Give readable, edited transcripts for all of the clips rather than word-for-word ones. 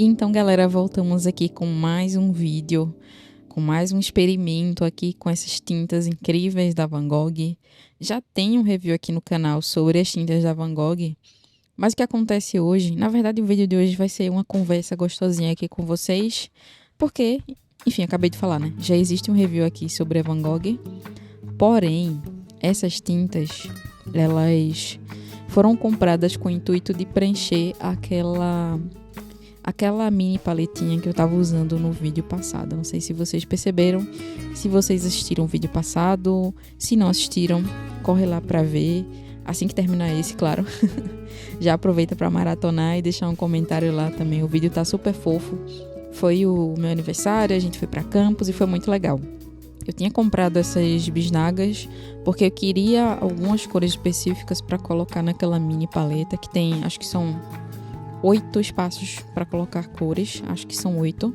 Então, galera, voltamos aqui com mais um vídeo, com mais um experimento aqui com essas tintas incríveis da Van Gogh. Já tem um review aqui no canal sobre as tintas da Van Gogh, mas o que acontece hoje, na verdade o vídeo de hoje vai ser uma conversa gostosinha aqui com vocês, porque, enfim, acabei de falar, né? Já existe um review aqui sobre a Van Gogh, porém, essas tintas, elas foram compradas com o intuito de preencher aquela mini paletinha que eu tava usando no vídeo passado. Não sei se vocês perceberam, se vocês assistiram o vídeo passado, se não assistiram, corre lá pra ver, assim que terminar esse, claro. Já aproveita pra maratonar e deixar um comentário lá também, o vídeo tá super fofo. Foi o meu aniversário, a gente foi pra campus e foi muito legal. Eu tinha comprado essas bisnagas porque eu queria algumas cores específicas pra colocar naquela mini paleta que tem, acho que são 8 espaços para colocar cores, acho que são 8.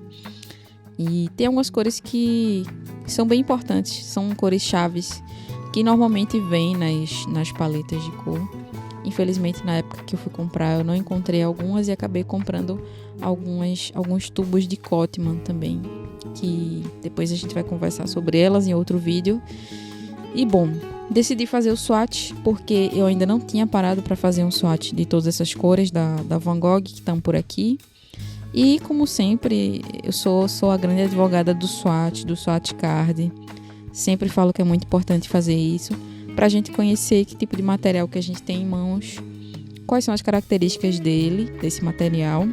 E tem algumas cores que são bem importantes, são cores chaves que normalmente vêm nas paletas de cor. Infelizmente, na época que eu fui comprar, eu não encontrei algumas e acabei comprando alguns tubos de Cotman também, que depois a gente vai conversar sobre elas em outro vídeo. E bom, decidi fazer o swatch porque eu ainda não tinha parado para fazer um swatch de todas essas cores da Van Gogh que estão por aqui. E como sempre, eu sou a grande advogada do swatch card. Sempre falo que é muito importante fazer isso para a gente conhecer que tipo de material que a gente tem em mãos, quais são as características desse material,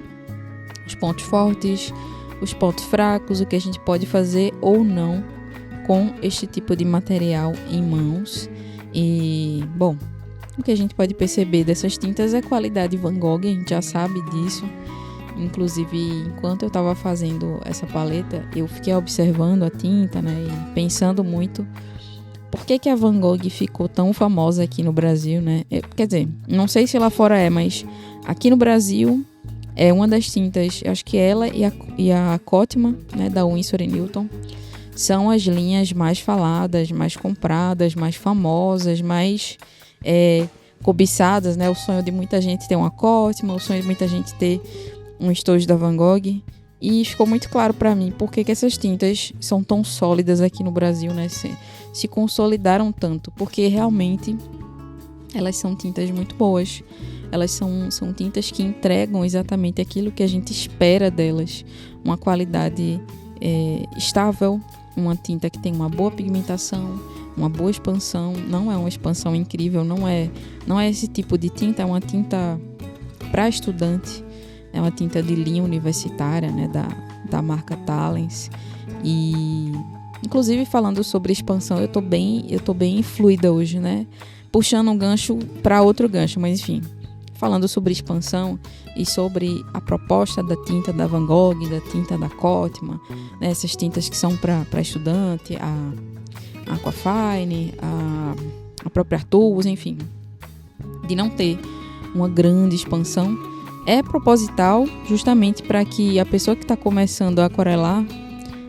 os pontos fortes, os pontos fracos, o que a gente pode fazer ou não com este tipo de material em mãos. E, bom, o que a gente pode perceber dessas tintas é a qualidade Van Gogh, a gente já sabe disso. Inclusive, enquanto eu estava fazendo essa paleta, eu fiquei observando a tinta, né, e pensando muito por que a Van Gogh ficou tão famosa aqui no Brasil, né? Quer dizer, não sei se lá fora mas aqui no Brasil é uma das tintas, acho que ela e a Cotman, né, da Winsor & Newton, são as linhas mais faladas, mais compradas, mais famosas, mais cobiçadas, né? O sonho de muita gente ter uma Cotman, o sonho de muita gente ter um estojo da Van Gogh. E ficou muito claro para mim por que essas tintas são tão sólidas aqui no Brasil, né? Se consolidaram tanto, porque realmente elas são tintas muito boas. Elas são tintas que entregam exatamente aquilo que a gente espera delas. Uma qualidade estável, uma tinta que tem uma boa pigmentação, uma boa expansão. Não é uma expansão incrível, não é esse tipo de tinta, é uma tinta para estudante. É uma tinta de linha universitária, né, da marca Talens. E, inclusive, falando sobre expansão, eu tô bem fluida hoje, né? Puxando um gancho para outro gancho, mas enfim. Falando sobre expansão e sobre a proposta da tinta da Van Gogh, da tinta da Cotman, né, essas tintas que são para estudante, a Aquafine, a própria Artus, enfim. De não ter uma grande expansão, é proposital justamente para que a pessoa que está começando a aquarelar,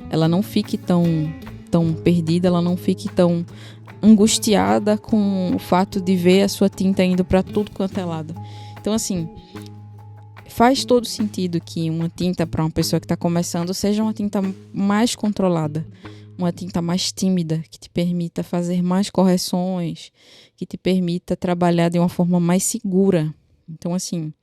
ela não fique tão perdida, ela não fique tão angustiada com o fato de ver a sua tinta indo para tudo quanto é lado. Então, assim, faz todo sentido que uma tinta para uma pessoa que está começando seja uma tinta mais controlada, uma tinta mais tímida, que te permita fazer mais correções, que te permita trabalhar de uma forma mais segura. Então, assim,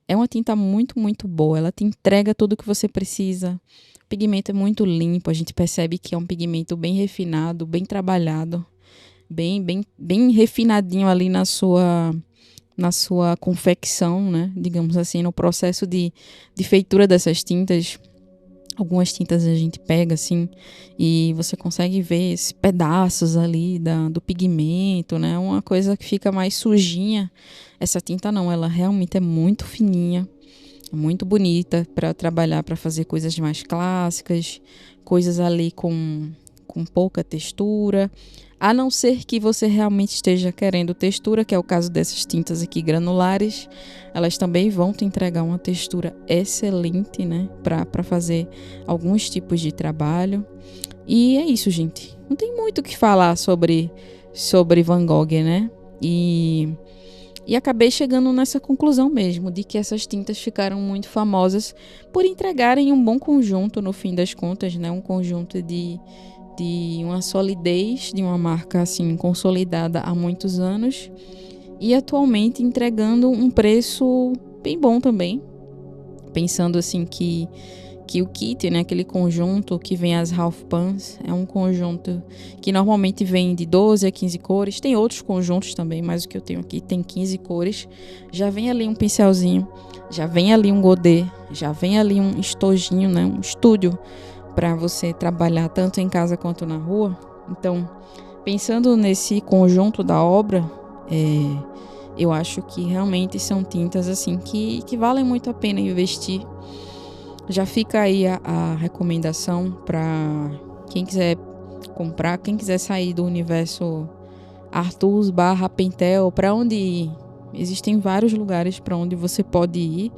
é uma tinta muito, muito boa. Ela te entrega tudo o que você precisa. O pigmento é muito limpo. A gente percebe que é um pigmento bem refinado, bem trabalhado, bem refinadinho ali na sua confecção, né? Digamos assim, no processo de feitura dessas tintas. Algumas tintas a gente pega assim e você consegue ver esses pedaços ali do pigmento, né? Uma coisa que fica mais sujinha. Essa tinta não, ela realmente é muito fininha, muito bonita para trabalhar, para fazer coisas mais clássicas, coisas ali com pouca textura. A não ser que você realmente esteja querendo textura, que é o caso dessas tintas aqui granulares, elas também vão te entregar uma textura excelente, né, para fazer alguns tipos de trabalho. E é isso, gente. Não tem muito o que falar sobre Van Gogh, né? E E acabei chegando nessa conclusão mesmo, de que essas tintas ficaram muito famosas por entregarem um bom conjunto, no fim das contas, né? Um conjunto de uma solidez, de uma marca assim consolidada há muitos anos e atualmente entregando um preço bem bom também. Pensando assim que o kit, né, aquele conjunto que vem as Half Pans, é um conjunto que normalmente vem de 12 a 15 cores. Tem outros conjuntos também, mas o que eu tenho aqui tem 15 cores. Já vem ali um pincelzinho, já vem ali um godê, já vem ali um estojinho, né, um estúdio para você trabalhar tanto em casa quanto na rua. Então, pensando nesse conjunto da obra, eu acho que realmente são tintas assim que valem muito a pena investir. Já fica aí a recomendação para quem quiser comprar, quem quiser sair do universo Artus / Pentel, para onde ir. Existem vários lugares para onde você pode ir,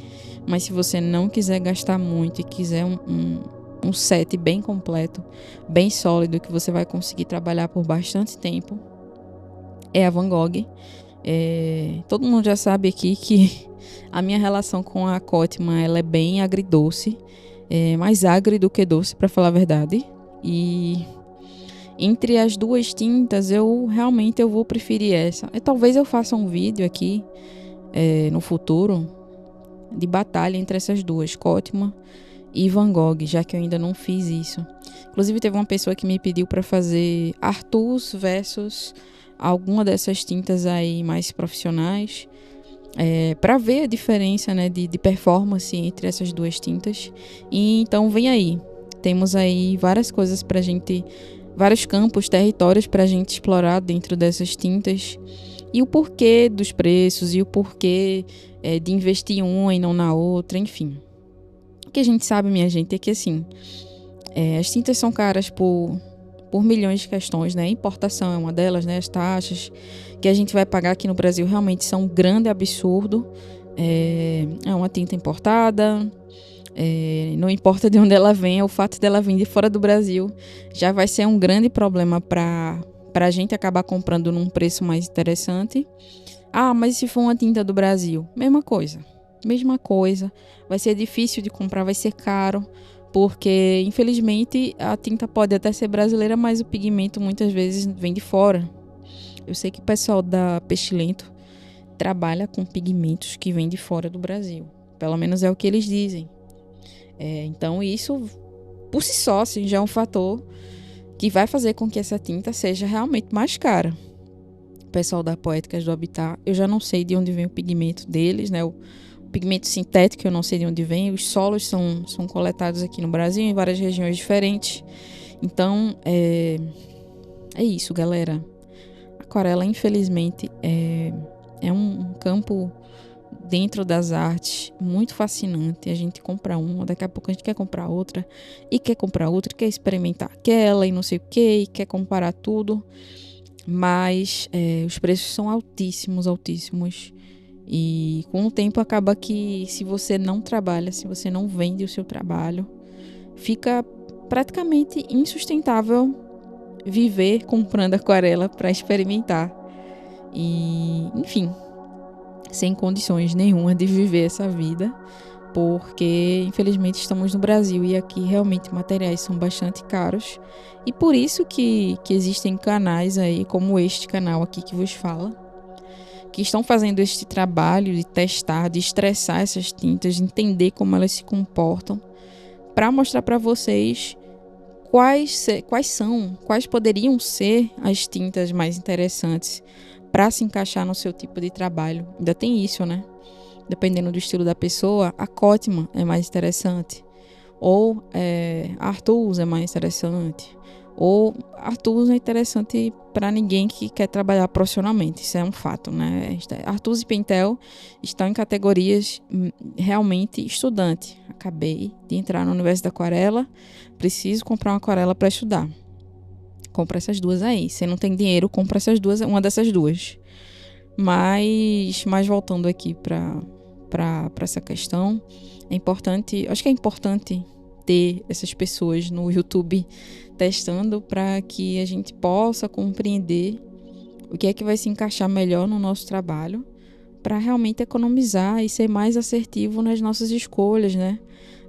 mas se você não quiser gastar muito e quiser um set bem completo, bem sólido, que você vai conseguir trabalhar por bastante tempo, é a Van Gogh. Todo mundo já sabe aqui que a minha relação com a Cotman, ela é bem agridoce, mais agri do que doce, para falar a verdade. E entre as duas tintas, eu vou preferir essa. Talvez eu faça um vídeo aqui no futuro de batalha entre essas duas, Cotman e Van Gogh, já que eu ainda não fiz isso. Inclusive teve uma pessoa que me pediu para fazer Artus versus alguma dessas tintas aí mais profissionais, para ver a diferença, né, de performance entre essas duas tintas. E então vem aí, temos aí várias coisas pra gente, vários campos, territórios pra gente explorar dentro dessas tintas, e o porquê dos preços, e o porquê de investir em uma e não na outra, enfim. O que a gente sabe, minha gente, é que assim, as tintas são caras por milhões de questões, né? A importação é uma delas, né? As taxas que a gente vai pagar aqui no Brasil realmente são um grande absurdo. É uma tinta importada, não importa de onde ela venha, o fato dela vir de fora do Brasil já vai ser um grande problema para a gente acabar comprando num preço mais interessante. Mas se for uma tinta do Brasil, mesma coisa, vai ser difícil de comprar, vai ser caro, porque infelizmente a tinta pode até ser brasileira, mas o pigmento muitas vezes vem de fora. Eu sei que o pessoal da Pestilento trabalha com pigmentos que vêm de fora do Brasil, pelo menos é o que eles dizem. Então isso por si só assim, já é um fator que vai fazer com que essa tinta seja realmente mais cara. O pessoal da Poéticas do Habitat, eu já não sei de onde vem o pigmento deles, né? O pigmento sintético, eu não sei de onde vem. Os solos são coletados aqui no Brasil, em várias regiões diferentes. Então, é isso, galera. Aquarela, infelizmente, é um campo dentro das artes muito fascinante. A gente compra uma, daqui a pouco a gente quer comprar outra, e quer experimentar aquela, e não sei o que, e quer comparar tudo. Mas os preços são altíssimos. E com o tempo acaba que, se você não trabalha, se você não vende o seu trabalho, fica praticamente insustentável viver comprando aquarela para experimentar. E, enfim, sem condições nenhuma de viver essa vida, porque infelizmente estamos no Brasil e aqui realmente materiais são bastante caros. E por isso que existem canais aí, como este canal aqui que vos fala, que estão fazendo este trabalho de testar, de estressar essas tintas, de entender como elas se comportam, para mostrar para vocês quais poderiam ser as tintas mais interessantes para se encaixar no seu tipo de trabalho. Ainda tem isso, né? Dependendo do estilo da pessoa, a Cotman é mais interessante, ou a Artus é mais interessante, ou Artus é interessante para ninguém que quer trabalhar profissionalmente. Isso é um fato, né? Artus e Pentel estão em categorias realmente estudante. Acabei de entrar no universo da aquarela, preciso comprar uma aquarela para estudar. Compra essas duas aí. Se não tem dinheiro, compra essas duas, uma dessas duas. Mas voltando aqui para essa questão, acho que é importante ter essas pessoas no YouTube testando, para que a gente possa compreender o que é que vai se encaixar melhor no nosso trabalho, para realmente economizar e ser mais assertivo nas nossas escolhas, né?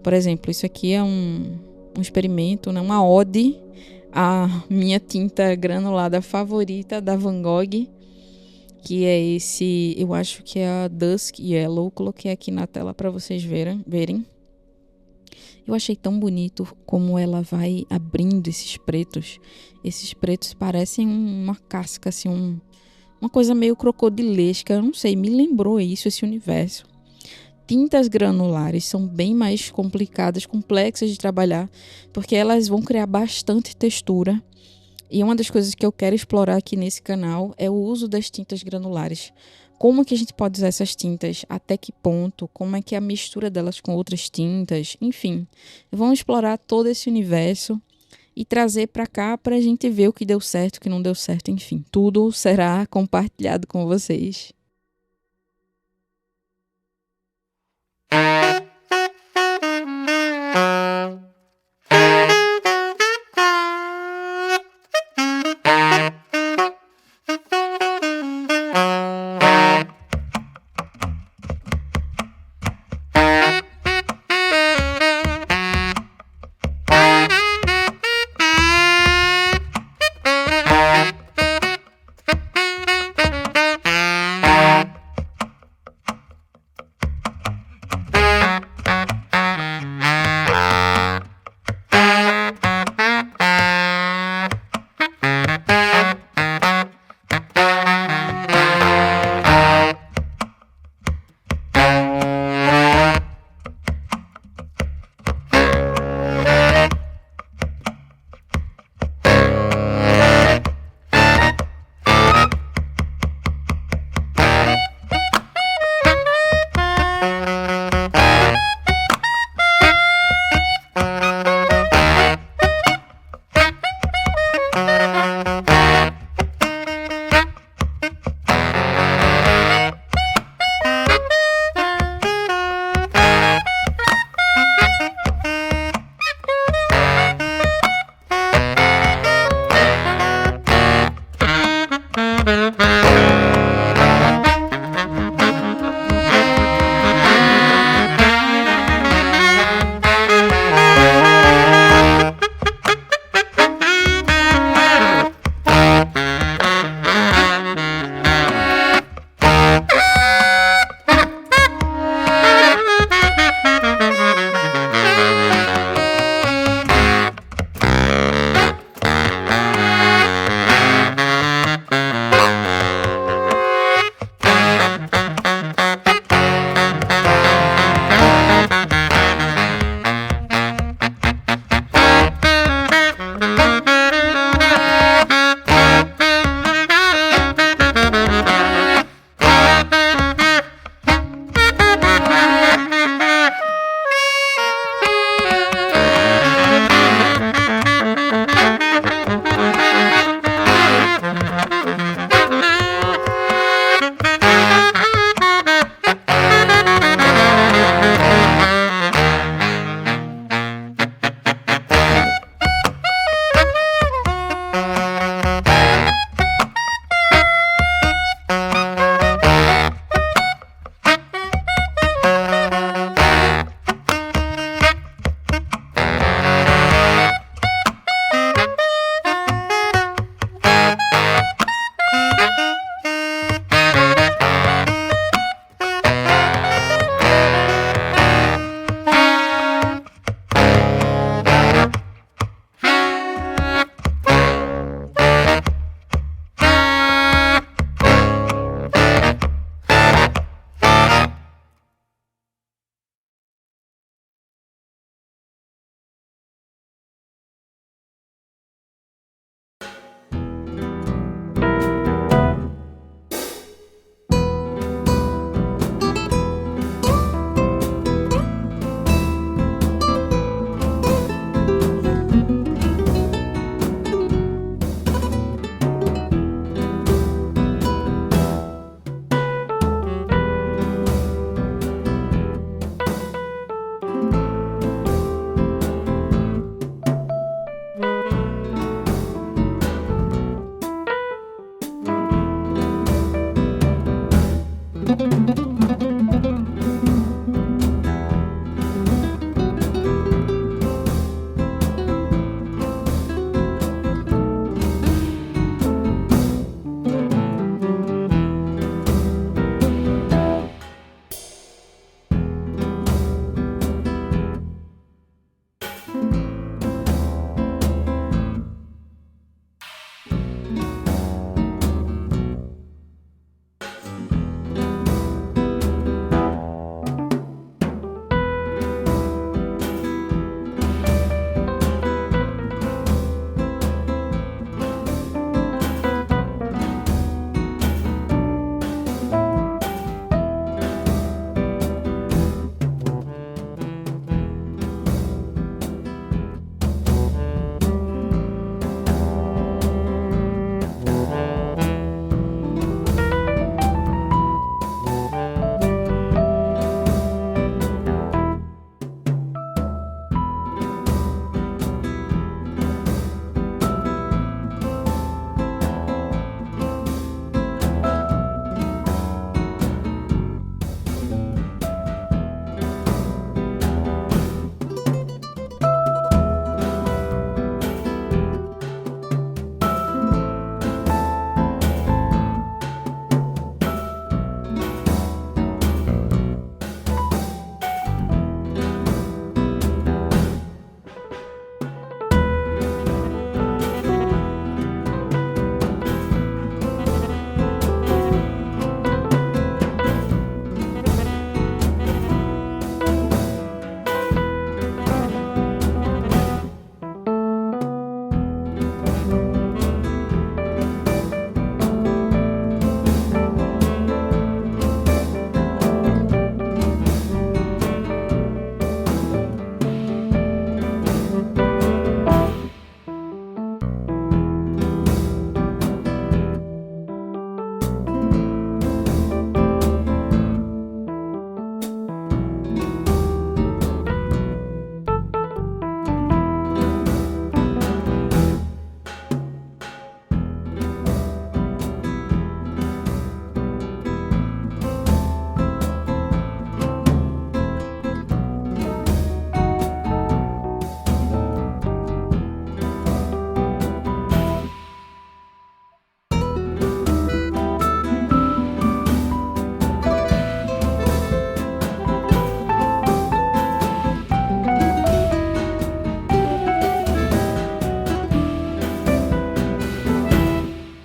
Por exemplo, isso aqui é um experimento, né? Uma ode à minha tinta granulada favorita da Van Gogh, que é esse, eu acho que é a Dusk Yellow. Coloquei aqui na tela para vocês verem. Eu achei tão bonito como ela vai abrindo esses pretos. Esses pretos parecem uma casca, assim, uma coisa meio crocodilesca. Eu não sei, me lembrou isso, esse universo. Tintas granulares são bem mais complicadas, complexas de trabalhar, porque elas vão criar bastante textura. E uma das coisas que eu quero explorar aqui nesse canal é o uso das tintas granulares. Como que a gente pode usar essas tintas? Até que ponto? Como é que é a mistura delas com outras tintas? Enfim, vamos explorar todo esse universo e trazer para cá para a gente ver o que deu certo, o que não deu certo. Enfim, tudo será compartilhado com vocês.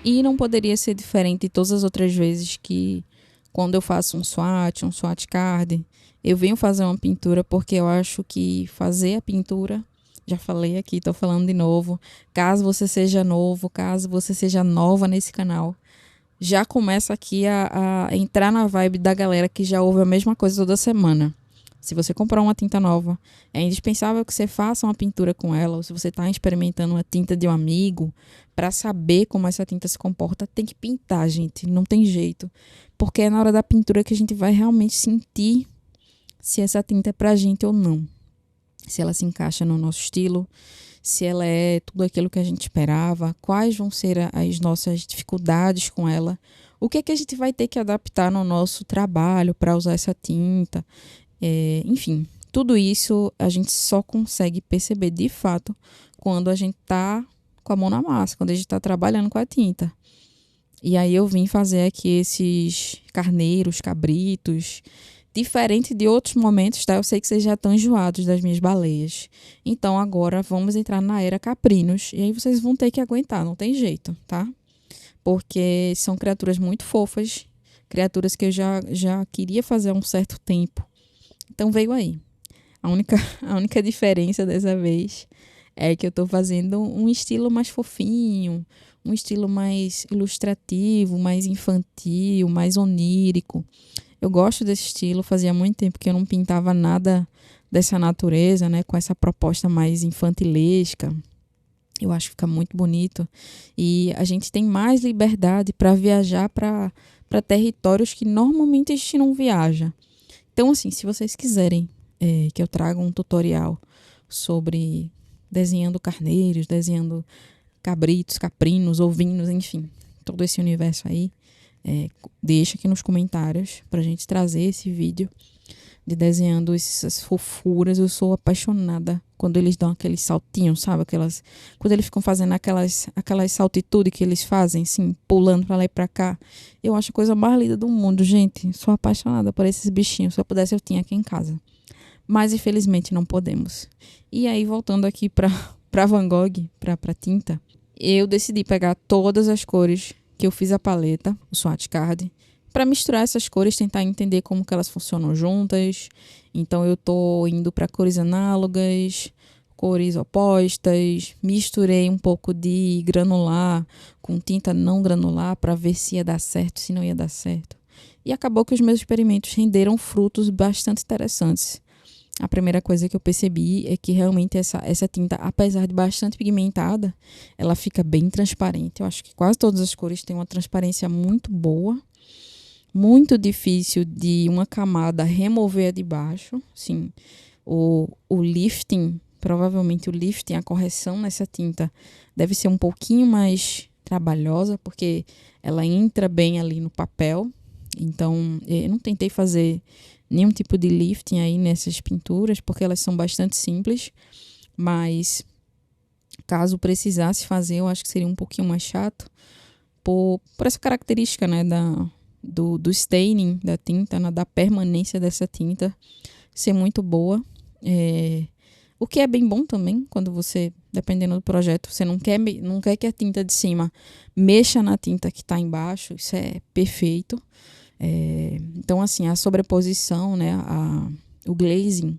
E não poderia ser diferente de todas as outras vezes que, quando eu faço um swatch card, eu venho fazer uma pintura porque eu acho que fazer a pintura, já falei aqui, estou falando de novo, caso você seja novo, caso você seja nova nesse canal, já começa aqui a entrar na vibe da galera que já ouve a mesma coisa toda semana. Se você comprar uma tinta nova, é indispensável que você faça uma pintura com ela, ou se você está experimentando uma tinta de um amigo, para saber como essa tinta se comporta, tem que pintar, gente, não tem jeito. Porque é na hora da pintura que a gente vai realmente sentir se essa tinta é pra gente ou não. Se ela se encaixa no nosso estilo, se ela é tudo aquilo que a gente esperava, quais vão ser as nossas dificuldades com ela, o que é que a gente vai ter que adaptar no nosso trabalho para usar essa tinta. Enfim, tudo isso a gente só consegue perceber de fato quando a gente tá com a mão na massa, quando a gente tá trabalhando com a tinta. E aí eu vim fazer aqui esses carneiros, cabritos, diferente de outros momentos, tá? Eu sei que vocês já estão enjoados das minhas baleias. Então agora vamos entrar na era caprinos. E aí vocês vão ter que aguentar, não tem jeito, tá? Porque são criaturas muito fofas, criaturas que eu já queria fazer há um certo tempo. Então veio aí. A única diferença dessa vez é que eu tô fazendo um estilo mais fofinho, um estilo mais ilustrativo, mais infantil, mais onírico. Eu gosto desse estilo, fazia muito tempo que eu não pintava nada dessa natureza, né, com essa proposta mais infantilesca. Eu acho que fica muito bonito. E a gente tem mais liberdade para viajar para territórios que normalmente a gente não viaja. Então, assim, se vocês quiserem que eu traga um tutorial sobre desenhando carneiros, desenhando cabritos, caprinos, ovinos, enfim, todo esse universo aí, Deixa aqui nos comentários pra gente trazer esse vídeo de desenhando essas fofuras. Eu sou apaixonada quando eles dão aqueles saltinhos, sabe? Quando eles ficam fazendo aquelas saltitudes que eles fazem, assim, pulando pra lá e pra cá. Eu acho a coisa mais linda do mundo, gente. Sou apaixonada por esses bichinhos. Se eu pudesse, eu tinha aqui em casa. Mas, infelizmente, não podemos. E aí, voltando aqui pra Van Gogh, pra tinta, eu decidi pegar todas as cores que eu fiz a paleta, o swatch card, para misturar essas cores, tentar entender como que elas funcionam juntas. Então eu tô indo para cores análogas, cores opostas, misturei um pouco de granular com tinta não granular para ver se ia dar certo, se não ia dar certo. E acabou que os meus experimentos renderam frutos bastante interessantes. A primeira coisa que eu percebi é que realmente essa tinta, apesar de bastante pigmentada, ela fica bem transparente. Eu acho que quase todas as cores têm uma transparência muito boa. Muito difícil de uma camada remover a de baixo. Sim, o lifting, provavelmente o lifting, a correção nessa tinta deve ser um pouquinho mais trabalhosa, porque ela entra bem ali no papel. Então, eu não tentei fazer nenhum tipo de lifting aí nessas pinturas, porque elas são bastante simples, mas caso precisasse fazer, eu acho que seria um pouquinho mais chato, por essa característica, né, do staining da tinta, da permanência dessa tinta ser muito boa. O que é bem bom também, quando você, dependendo do projeto, você não quer que a tinta de cima mexa na tinta que está embaixo, isso é perfeito. Então, assim, a sobreposição, né, o glazing,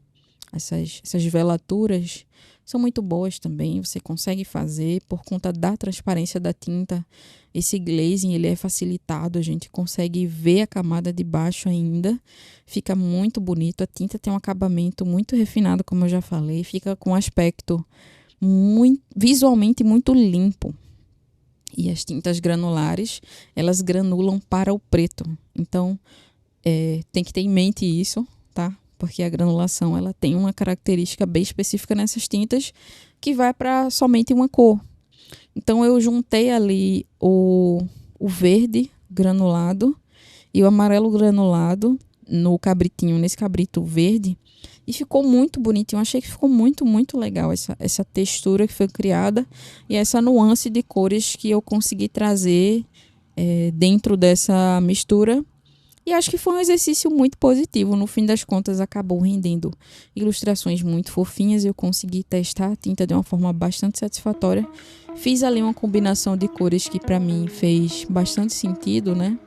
essas velaturas são muito boas também, você consegue fazer por conta da transparência da tinta. Esse glazing, ele é facilitado, a gente consegue ver a camada de baixo ainda, fica muito bonito, a tinta tem um acabamento muito refinado, como eu já falei, fica com um aspecto visualmente muito limpo. E as tintas granulares, elas granulam para o preto, então tem que ter em mente isso, tá? Porque a granulação, ela tem uma característica bem específica nessas tintas que vai para somente uma cor. Então eu juntei ali o verde granulado e o amarelo granulado nesse cabrito verde, e ficou muito bonitinho. Eu achei que ficou muito, muito legal essa textura que foi criada e essa nuance de cores que eu consegui trazer dentro dessa mistura. E acho que foi um exercício muito positivo. No fim das contas, acabou rendendo ilustrações muito fofinhas. Eu consegui testar a tinta de uma forma bastante satisfatória. Fiz ali uma combinação de cores que para mim fez bastante sentido, né?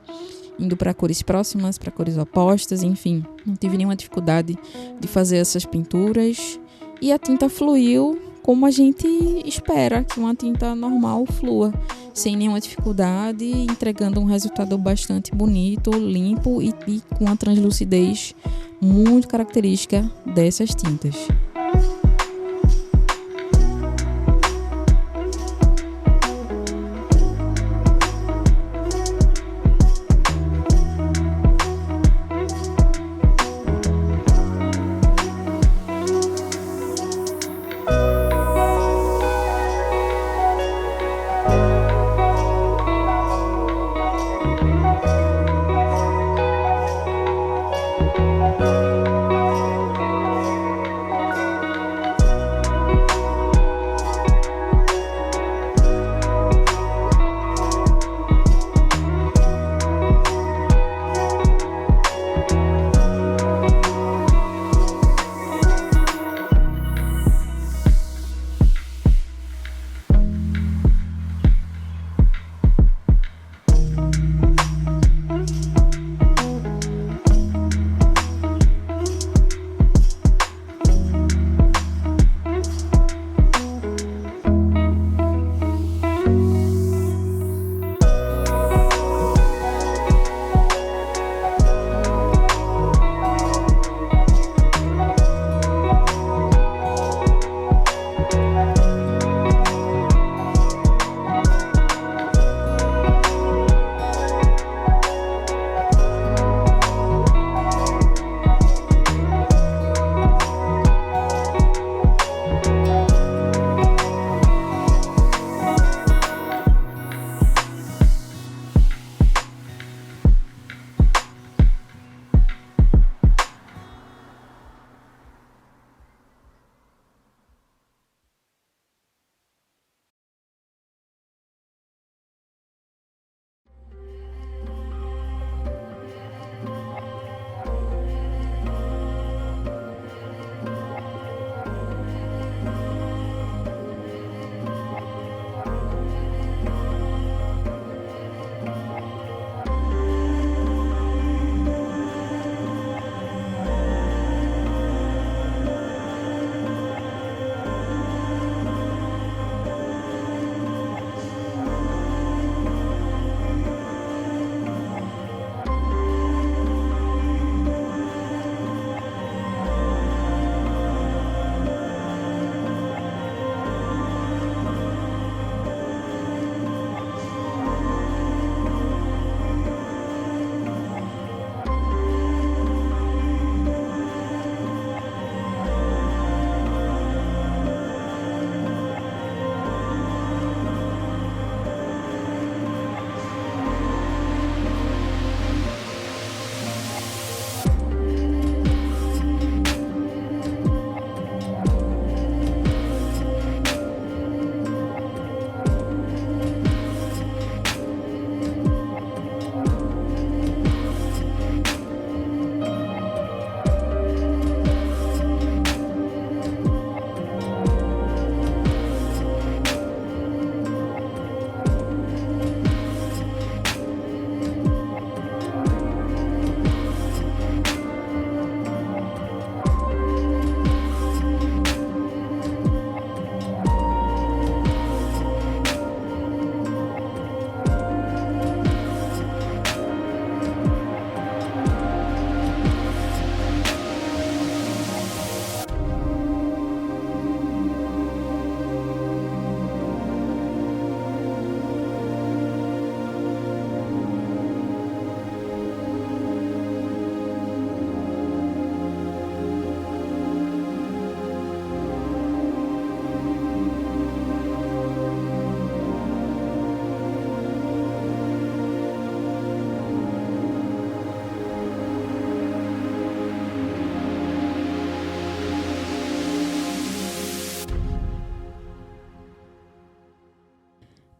Indo para cores próximas, para cores opostas, enfim. Não tive nenhuma dificuldade de fazer essas pinturas. E a tinta fluiu como a gente espera que uma tinta normal flua, sem nenhuma dificuldade, entregando um resultado bastante bonito, limpo e com a translucidez muito característica dessas tintas.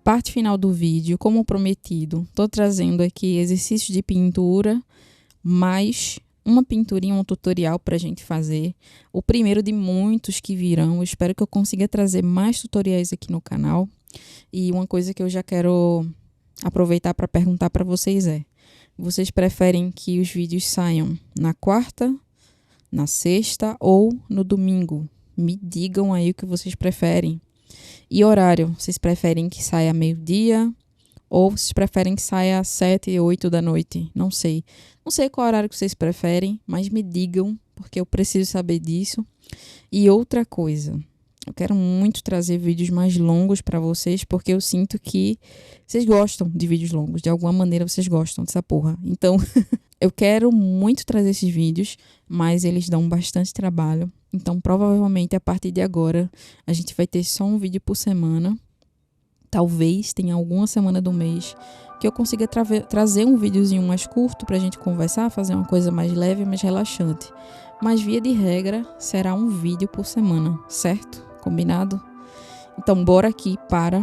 parte final do vídeo, como prometido, tô trazendo aqui exercícios de pintura, mais uma pinturinha, um tutorial pra gente fazer. O primeiro de muitos que virão. Eu espero que eu consiga trazer mais tutoriais aqui no canal. E uma coisa que eu já quero aproveitar para perguntar para vocês é: vocês preferem que os vídeos saiam na quarta, na sexta ou no domingo? Me digam aí o que vocês preferem. E horário, vocês preferem que saia meio-dia ou vocês preferem que saia às 7, 8 da noite? Não sei. Não sei qual horário que vocês preferem, mas me digam, porque eu preciso saber disso. E outra coisa, eu quero muito trazer vídeos mais longos para vocês, porque eu sinto que vocês gostam de vídeos longos. De alguma maneira vocês gostam dessa porra. Então, eu quero muito trazer esses vídeos, mas eles dão bastante trabalho. Então, provavelmente, a partir de agora, a gente vai ter só um vídeo por semana. Talvez tenha alguma semana do mês que eu consiga trazer um videozinho mais curto pra gente conversar, fazer uma coisa mais leve, mais relaxante. Mas, via de regra, será um vídeo por semana, certo? Combinado? Então, bora aqui para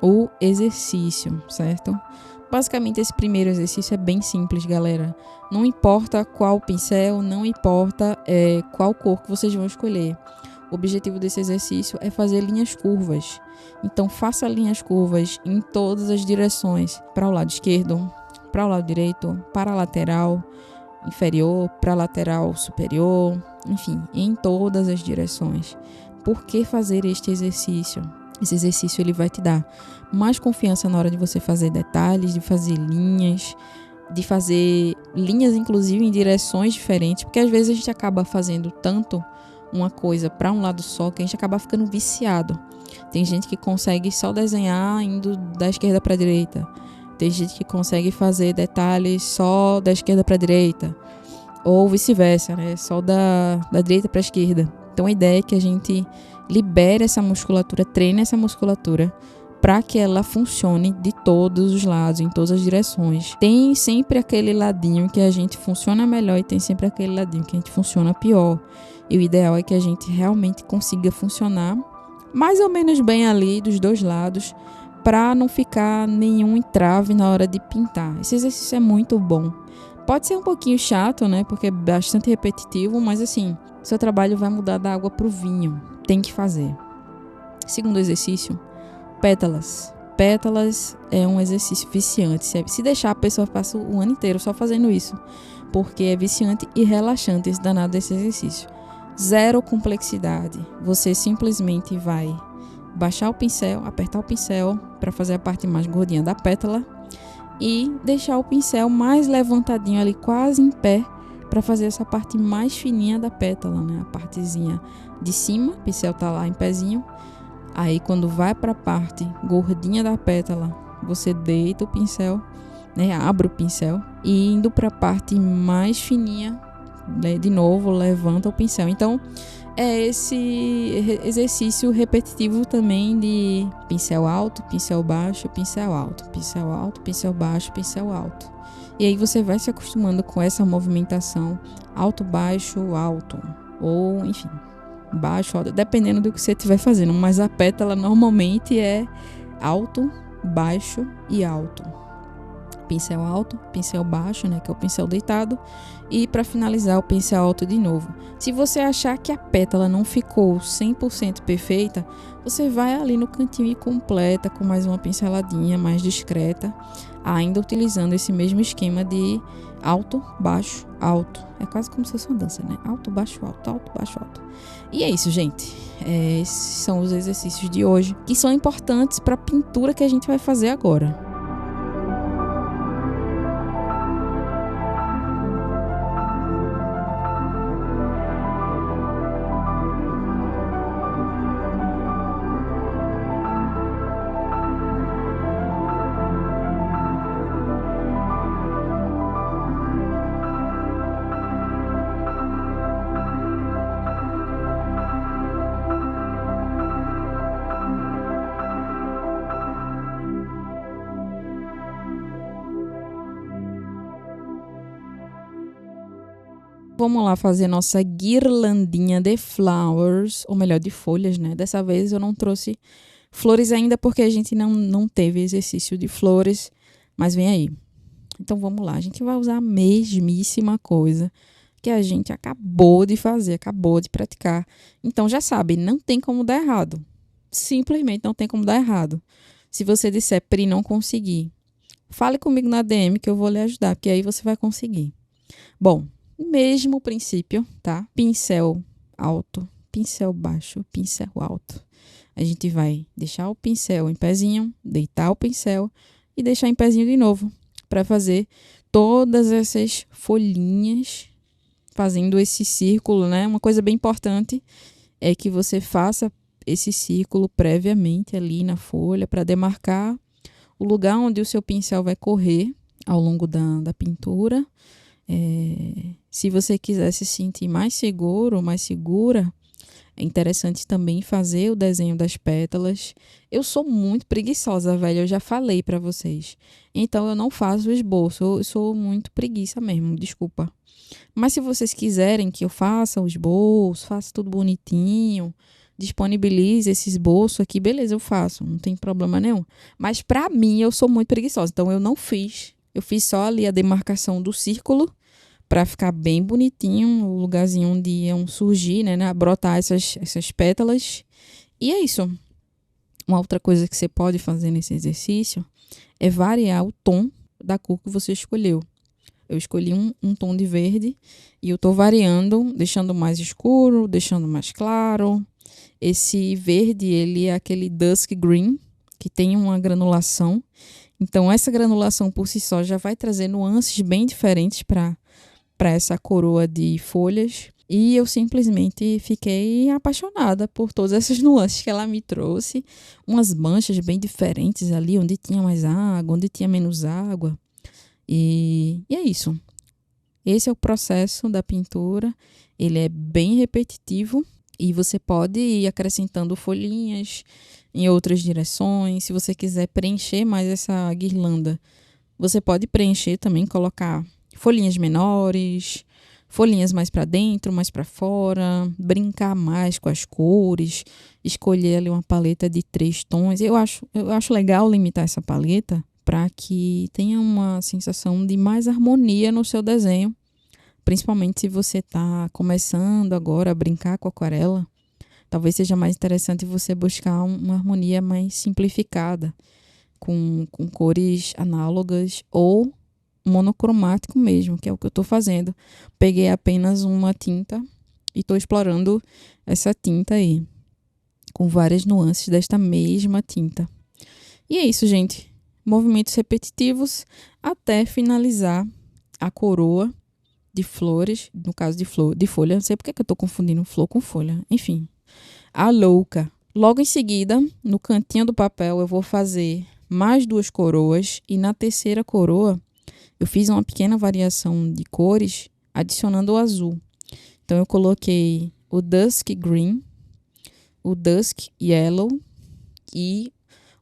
o exercício, certo? Basicamente, esse primeiro exercício é bem simples, galera. Não importa qual pincel, não importa qual cor que vocês vão escolher. O objetivo desse exercício é fazer linhas curvas. Então, faça linhas curvas em todas as direções. Para o lado esquerdo, para o lado direito, para a lateral inferior, para a lateral superior. Enfim, em todas as direções. Por que fazer este exercício? Esse exercício ele vai te dar mais confiança na hora de você fazer detalhes, de fazer linhas inclusive em direções diferentes, porque às vezes a gente acaba fazendo tanto uma coisa para um lado só que a gente acaba ficando viciado. Tem gente que consegue só desenhar indo da esquerda para a direita. Tem gente que consegue fazer detalhes só da esquerda para a direita. Ou vice-versa, né? Só da direita para a esquerda. Então a ideia é que a gente libere essa musculatura, treine essa musculatura para que ela funcione de todos os lados, em todas as direções. Tem sempre aquele ladinho que a gente funciona melhor e tem sempre aquele ladinho que a gente funciona pior. E o ideal é que a gente realmente consiga funcionar mais ou menos bem ali dos dois lados, para não ficar nenhum entrave na hora de pintar. Esse exercício é muito bom. Pode ser um pouquinho chato, né? Porque é bastante repetitivo, mas assim, seu trabalho vai mudar da água para o vinho. Tem que fazer. Segundo exercício, pétalas. Pétalas é um exercício viciante. Se deixar, a pessoa passa o ano inteiro só fazendo isso, porque é viciante e relaxante esse danado desse exercício. Zero complexidade. Você simplesmente vai baixar o pincel, apertar o pincel para fazer a parte mais gordinha da pétala e deixar o pincel mais levantadinho ali, quase em pé, para fazer essa parte mais fininha da pétala, né? A partezinha de cima, o pincel tá lá em pezinho. Aí quando vai para a parte gordinha da pétala, você deita o pincel, né? Abre o pincel e indo para a parte mais fininha, né? De novo, levanta o pincel. Então, é esse exercício repetitivo também de pincel alto, pincel baixo, pincel alto, pincel alto, pincel baixo, pincel alto. E aí você vai se acostumando com essa movimentação alto, baixo, alto. Ou, enfim, baixo, alto, dependendo do que você estiver fazendo. Mas a pétala normalmente é alto, baixo e alto. Pincel alto, pincel baixo, né, que é o pincel deitado, e para finalizar o pincel alto de novo. Se você achar que a pétala não ficou 100% perfeita, você vai ali no cantinho e completa com mais uma pinceladinha mais discreta, ainda utilizando esse mesmo esquema de alto, baixo, alto. É quase como se fosse uma dança, né? Alto, baixo, alto, alto, baixo, alto. E é isso, gente. Esses são os exercícios de hoje, que são importantes para a pintura que a gente vai fazer agora. Vamos lá fazer nossa guirlandinha de flowers, ou melhor, de folhas, né? Dessa vez eu não trouxe Flores ainda porque a gente não teve exercício de flores, mas vem aí. Então vamos lá, a gente vai usar a mesmíssima coisa que a gente acabou de fazer, acabou de praticar. Então já sabe, não tem como dar errado. Simplesmente não tem como dar errado. Se você disser, Pri, não consegui, fale comigo na DM que eu vou lhe ajudar, porque aí você vai conseguir. Bom, mesmo princípio, tá? Pincel alto, pincel baixo, pincel alto. A gente vai deixar o pincel em pezinho, deitar o pincel e deixar em pezinho de novo para fazer todas essas folhinhas, fazendo esse círculo, né? Uma coisa bem importante é que você faça esse círculo previamente ali na folha para demarcar o lugar onde o seu pincel vai correr ao longo da pintura. Se você quiser se sentir mais seguro ou mais segura, é interessante também fazer o desenho das pétalas. Eu sou muito preguiçosa, velho, eu já falei pra vocês. Então eu não faço o esboço, eu sou muito preguiça mesmo, desculpa. Mas se vocês quiserem que eu faça o esboço, faça tudo bonitinho, disponibilize esse esboço aqui, beleza, eu faço, não tem problema nenhum. Mas pra mim, eu sou muito preguiçosa, então eu não fiz. Eu fiz só ali a demarcação do círculo, para ficar bem bonitinho, o lugarzinho onde iam surgir, né, brotar essas pétalas. E é isso. Uma outra coisa que você pode fazer nesse exercício é variar o tom da cor que você escolheu. Eu escolhi um tom de verde e eu estou variando, deixando mais escuro, deixando mais claro. Esse verde, ele é aquele dusk green, que tem uma granulação. Então, essa granulação por si só já vai trazer nuances bem diferentes para essa coroa de folhas. E eu simplesmente fiquei apaixonada por todas essas nuances que ela me trouxe. Umas manchas bem diferentes ali, onde tinha mais água, onde tinha menos água. E é isso. Esse é o processo da pintura. Ele é bem repetitivo e você pode ir acrescentando folhinhas em outras direções. Se você quiser preencher mais essa guirlanda, você pode preencher também, colocar folhinhas menores, folhinhas mais para dentro, mais para fora, brincar mais com as cores, escolher ali uma paleta de 3 tons. Eu acho legal limitar essa paleta para que tenha uma sensação de mais harmonia no seu desenho, principalmente se você está começando agora a brincar com aquarela. Talvez seja mais interessante você buscar uma harmonia mais simplificada, com cores análogas ou monocromático mesmo, que é o que eu estou fazendo. Peguei apenas uma tinta e estou explorando essa tinta aí, com várias nuances desta mesma tinta. E é isso, gente. Movimentos repetitivos até finalizar a coroa de flores, no caso de folha. Não sei porque que eu estou confundindo flor com folha. Enfim, a louca. Logo em seguida, no cantinho do papel, eu vou fazer mais 2 coroas e na terceira coroa eu fiz uma pequena variação de cores, adicionando o azul. Então, eu coloquei o Dusk Green, o Dusk Yellow e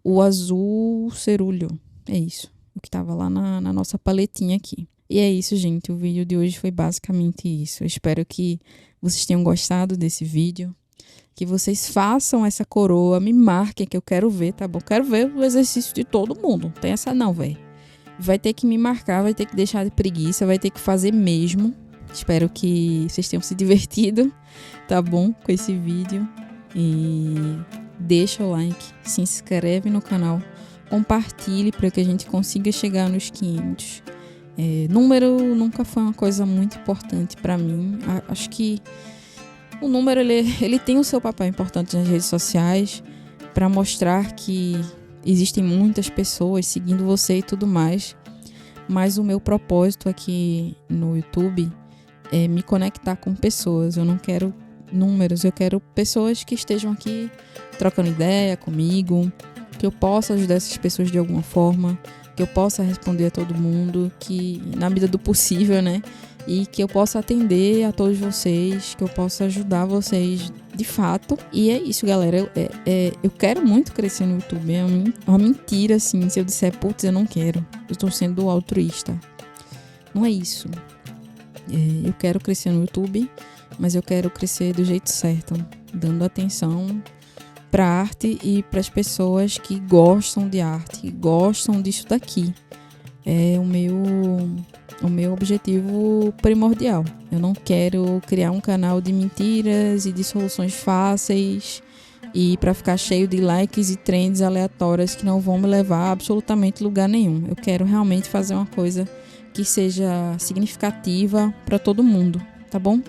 o azul cerúleo. É isso, o que estava lá na nossa paletinha aqui. E é isso, gente. O vídeo de hoje foi basicamente isso. Eu espero que vocês tenham gostado desse vídeo. Que vocês façam essa coroa, me marquem que eu quero ver, tá bom? Quero ver o exercício de todo mundo. Não tem essa não, velho. Vai ter que me marcar, vai ter que deixar de preguiça, vai ter que fazer mesmo. Espero que vocês tenham se divertido, tá bom? Com esse vídeo. E deixa o like, se inscreve no canal, compartilhe para que a gente consiga chegar nos 500. Número nunca foi uma coisa muito importante para mim. Acho que o número ele tem o seu papel importante nas redes sociais para mostrar que existem muitas pessoas seguindo você e tudo mais, mas o meu propósito aqui no YouTube é me conectar com pessoas. Eu não quero números, eu quero pessoas que estejam aqui trocando ideia comigo, que eu possa ajudar essas pessoas de alguma forma, que eu possa responder a todo mundo, que na medida do possível, né? E que eu possa atender a todos vocês, que eu possa ajudar vocês de fato. E é isso, galera. Eu quero muito crescer no YouTube. É uma mentira, assim, se eu disser, putz, eu não quero. Eu estou sendo altruísta. Não é isso. Eu quero crescer no YouTube, mas eu quero crescer do jeito certo, dando atenção para arte e para as pessoas que gostam de arte, que gostam disso daqui. É o meu objetivo primordial. Eu não quero criar um canal de mentiras e de soluções fáceis e para ficar cheio de likes e trends aleatórias que não vão me levar a absolutamente lugar nenhum. Eu quero realmente fazer uma coisa que seja significativa para todo mundo, tá bom?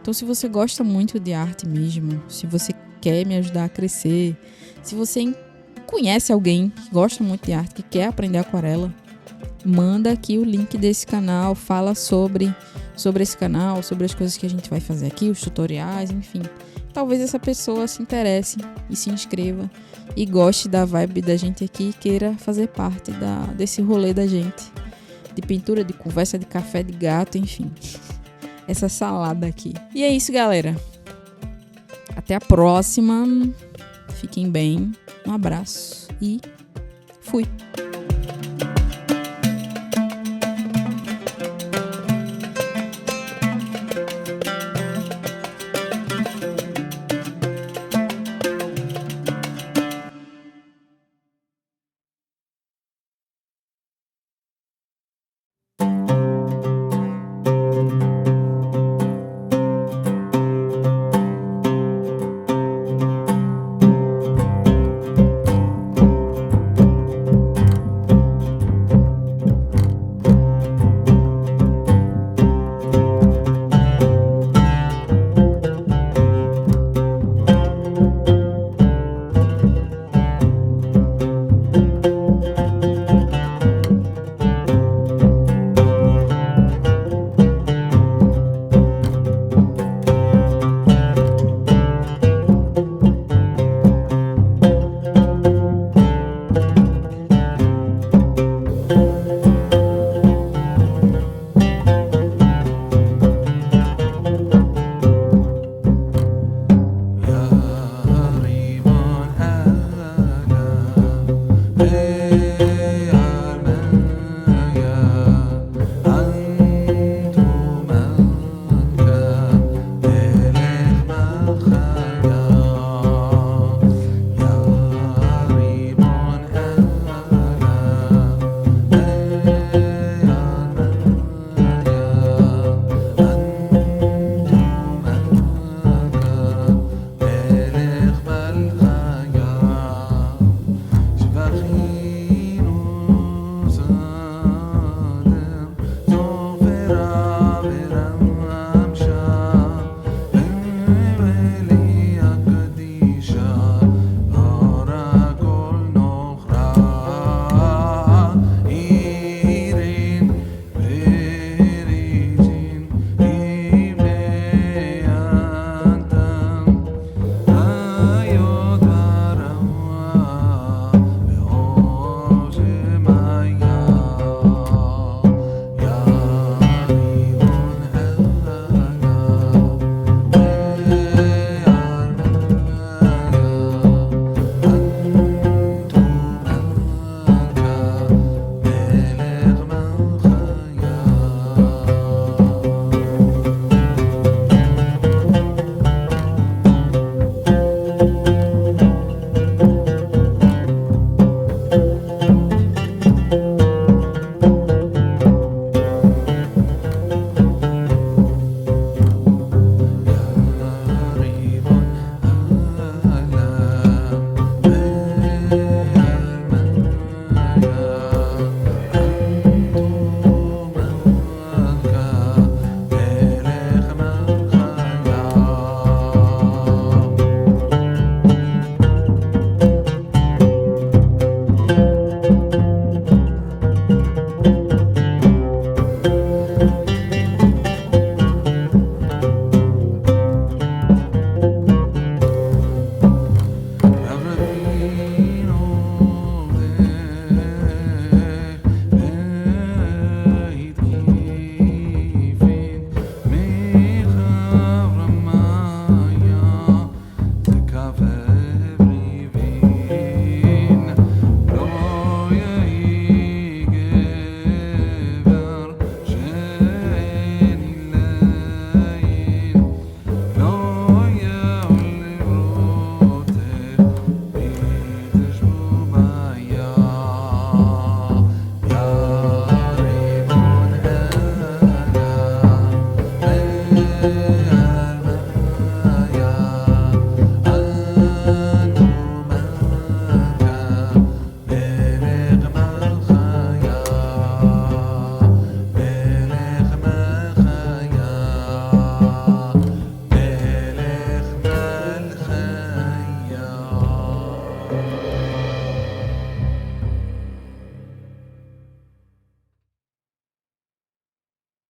Então, se você gosta muito de arte mesmo, se você quer me ajudar a crescer, se você conhece alguém que gosta muito de arte, que quer aprender aquarela, manda aqui o link desse canal, fala sobre esse canal, sobre as coisas que a gente vai fazer aqui, os tutoriais, enfim. Talvez essa pessoa se interesse e se inscreva e goste da vibe da gente aqui e queira fazer parte desse rolê da gente. De pintura, de conversa, de café, de gato, enfim. Essa salada aqui. E é isso, galera. Até a próxima. Fiquem bem. Um abraço e fui.